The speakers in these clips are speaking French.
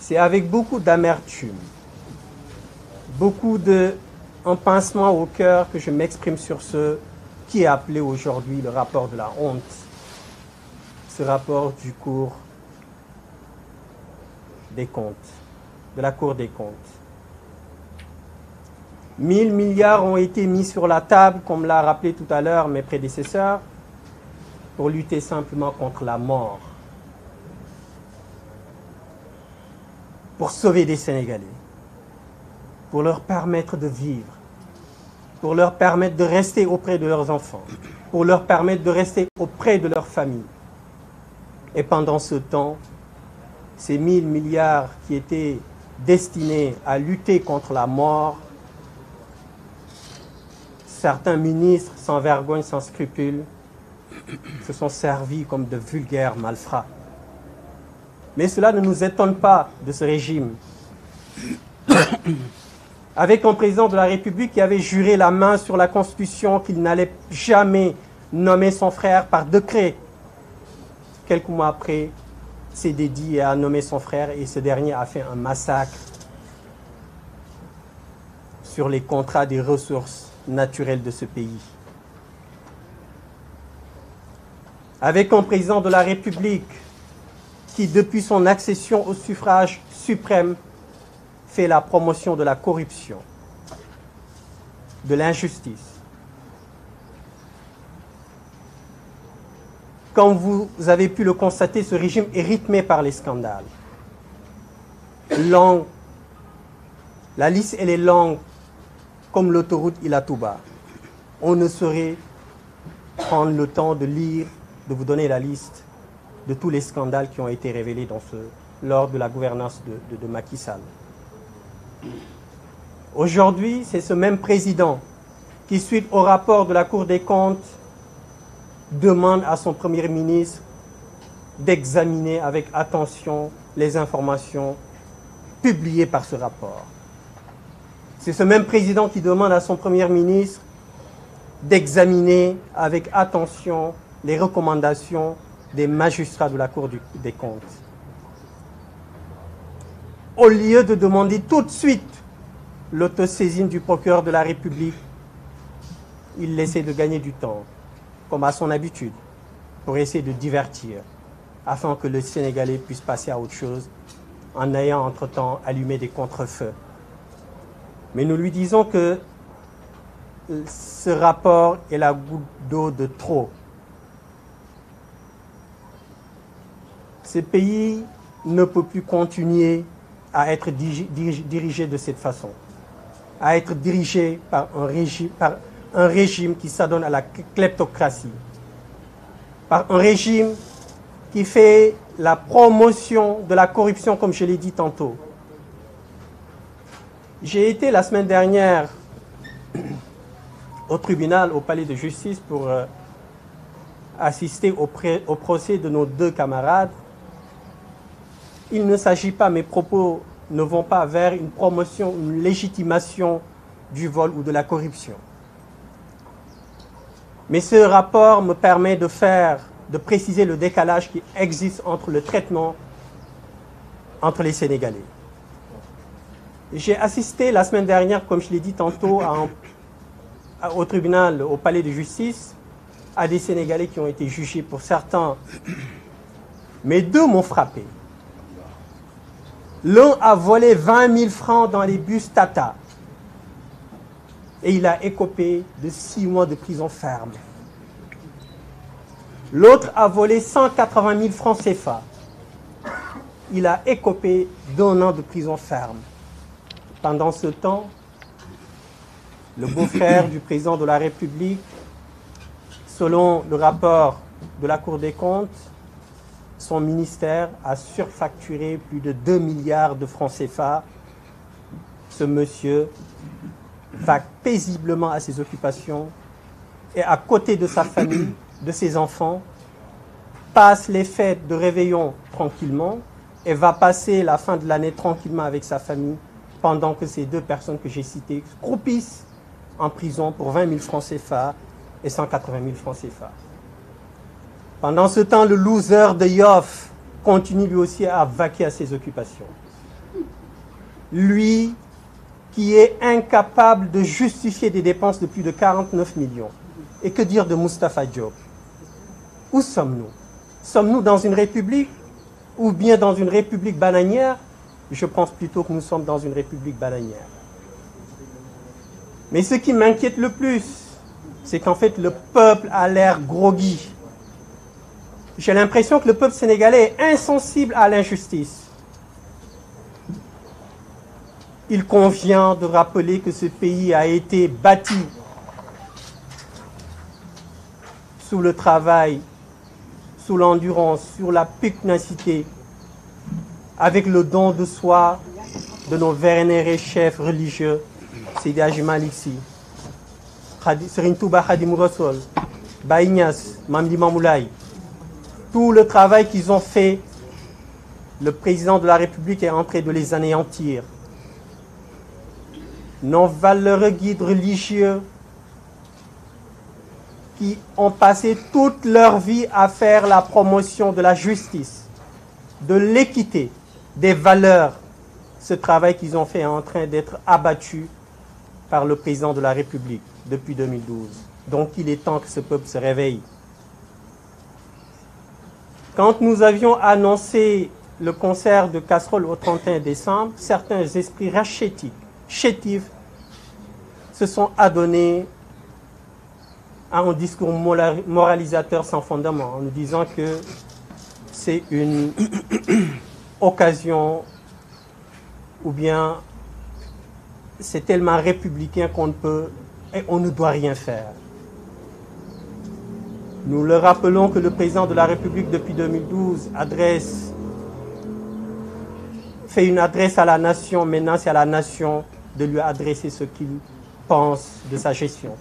C'est avec beaucoup d'amertume, beaucoup un pincement au cœur que je m'exprime sur ce qui est appelé aujourd'hui le rapport de la honte, ce rapport du cours des comptes, de la Cour des comptes. 1000 milliards ont été mis sur la table, comme l'a rappelé tout à l'heure mes prédécesseurs, pour lutter simplement contre la mort, pour sauver des Sénégalais, pour leur permettre de vivre, pour leur permettre de rester auprès de leurs enfants, pour leur permettre de rester auprès de leur famille. Et pendant ce temps, ces 1000 milliards qui étaient destinés à lutter contre la mort, certains ministres sans vergogne, sans scrupules, se sont servis comme de vulgaires malfrats. Mais cela ne nous étonne pas de ce régime. Avec un président de la République qui avait juré la main sur la Constitution qu'il n'allait jamais nommer son frère par décret. Quelques mois après, s'est dédié à nommer son frère et ce dernier a fait un massacre sur les contrats des ressources naturelles de ce pays. Avec un président de la République qui, depuis son accession au suffrage suprême, fait la promotion de la corruption, de l'injustice. Comme vous avez pu le constater, ce régime est rythmé par les scandales. La liste, elle est longue, comme l'autoroute Ila Touba. On ne saurait prendre le temps de lire, de vous donner la liste de tous les scandales qui ont été révélés lors de la gouvernance de Macky Sall. Aujourd'hui, c'est ce même président qui, suite au rapport de la Cour des comptes, demande à son Premier ministre d'examiner avec attention les informations publiées par ce rapport. C'est ce même président qui demande à son Premier ministre d'examiner avec attention les recommandations des magistrats de la Cour des comptes. Au lieu de demander tout de suite l'autosaisine du procureur de la République, il essaie de gagner du temps, comme à son habitude, pour essayer de divertir, afin que le Sénégalais puisse passer à autre chose, en ayant entre-temps allumé des contre-feux. Mais nous lui disons que ce rapport est la goutte d'eau de trop. Ce pays ne peut plus continuer à être dirigé de cette façon, à être dirigé par un régime qui s'adonne à la kleptocratie, par un régime qui fait la promotion de la corruption, comme je l'ai dit tantôt. J'ai été la semaine dernière au tribunal, au palais de justice, pour assister au procès de nos deux camarades. Il ne s'agit pas, mes propos ne vont pas vers une promotion, une légitimation du vol ou de la corruption. Mais ce rapport me permet de préciser le décalage qui existe entre le traitement entre les Sénégalais. J'ai assisté la semaine dernière, comme je l'ai dit tantôt, au tribunal, au palais de justice, à des Sénégalais qui ont été jugés pour certains. Mais deux m'ont frappé. L'un a volé 20 000 francs dans les bus Tata et il a écopé de 6 mois de prison ferme. L'autre a volé 180 000 francs CFA. Il a écopé d'1 an de prison ferme. Pendant ce temps, le beau-frère du président de la République, selon le rapport de la Cour des comptes, son ministère a surfacturé plus de 2 milliards de francs CFA. Ce monsieur va paisiblement à ses occupations et à côté de sa famille, de ses enfants, passe les fêtes de réveillon tranquillement et va passer la fin de l'année tranquillement avec sa famille pendant que ces deux personnes que j'ai citées croupissent en prison pour 20 000 francs CFA et 180 000 francs CFA. Pendant ce temps, le loser de Yoff continue lui aussi à vaquer à ses occupations. lui qui est incapable de justifier des dépenses de plus de 49 millions. Et que dire de Moustapha Diop? Où sommes-nous? Sommes-nous dans une république ou bien dans une république bananière? Je pense plutôt que nous sommes dans une république bananière. Mais ce qui m'inquiète le plus, c'est qu'en fait le peuple a l'air groggy. J'ai l'impression que le peuple sénégalais est insensible à l'injustice. Il convient de rappeler que ce pays a été bâti sous le travail, sous l'endurance, sur la pugnacité, avec le don de soi de nos vénérés chefs religieux, Seydi Hadji Malick Sy, Serigne Touba Khadimou Rassoul, Baye Niass, Mame Limamou Laye. Tout le travail qu'ils ont fait, le président de la République est en train de les anéantir. Nos valeureux guides religieux qui ont passé toute leur vie à faire la promotion de la justice, de l'équité, des valeurs. Ce travail qu'ils ont fait est en train d'être abattu par le président de la République depuis 2012. Donc il est temps que ce peuple se réveille. Quand nous avions annoncé le concert de casserole au 31 décembre, certains esprits chétifs, se sont adonnés à un discours moralisateur sans fondement, en nous disant que c'est une occasion ou bien c'est tellement républicain qu'on ne peut et on ne doit rien faire. Nous leur rappelons que le président de la République depuis 2012 fait une adresse à la nation. Maintenant, c'est à la nation de lui adresser ce qu'il pense de sa gestion.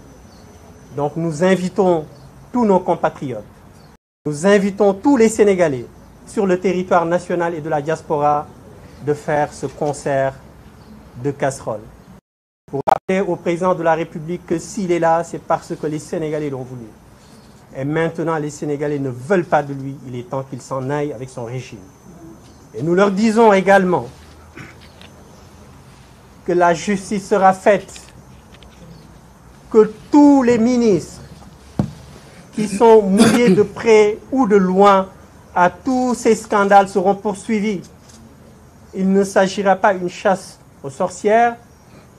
Donc nous invitons tous nos compatriotes, nous invitons tous les Sénégalais sur le territoire national et de la diaspora de faire ce concert de casserole. Pour rappeler au président de la République que s'il est là, c'est parce que les Sénégalais l'ont voulu. Et maintenant, les Sénégalais ne veulent pas de lui. Il est temps qu'il s'en aille avec son régime. Et nous leur disons également que la justice sera faite, que tous les ministres qui sont mouillés de près ou de loin à tous ces scandales seront poursuivis. Il ne s'agira pas d'une chasse aux sorcières,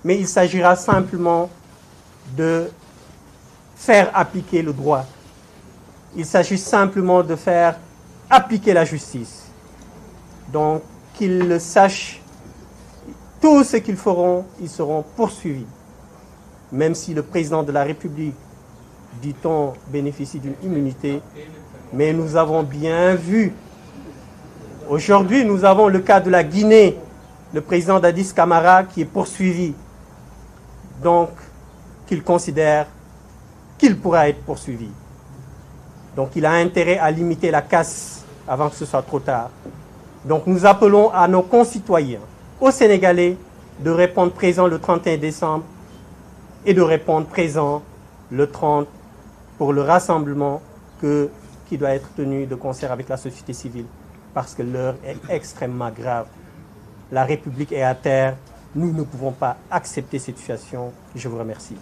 mais il s'agira simplement de faire appliquer le droit. Il s'agit simplement de faire appliquer la justice. Donc, qu'ils le sachent, tout ce qu'ils feront, ils seront poursuivis. Même si le président de la République, dit-on, bénéficie d'une immunité, mais nous avons bien vu. Aujourd'hui, nous avons le cas de la Guinée, le président Dadis Camara qui est poursuivi. Donc, qu'il considère qu'il pourra être poursuivi. Donc, il a intérêt à limiter la casse avant que ce soit trop tard. Donc, nous appelons à nos concitoyens, aux Sénégalais, de répondre présent le 31 décembre et de répondre présent le 30 pour le rassemblement qui doit être tenu de concert avec la société civile, parce que l'heure est extrêmement grave. La République est à terre. Nous ne pouvons pas accepter cette situation. Je vous remercie.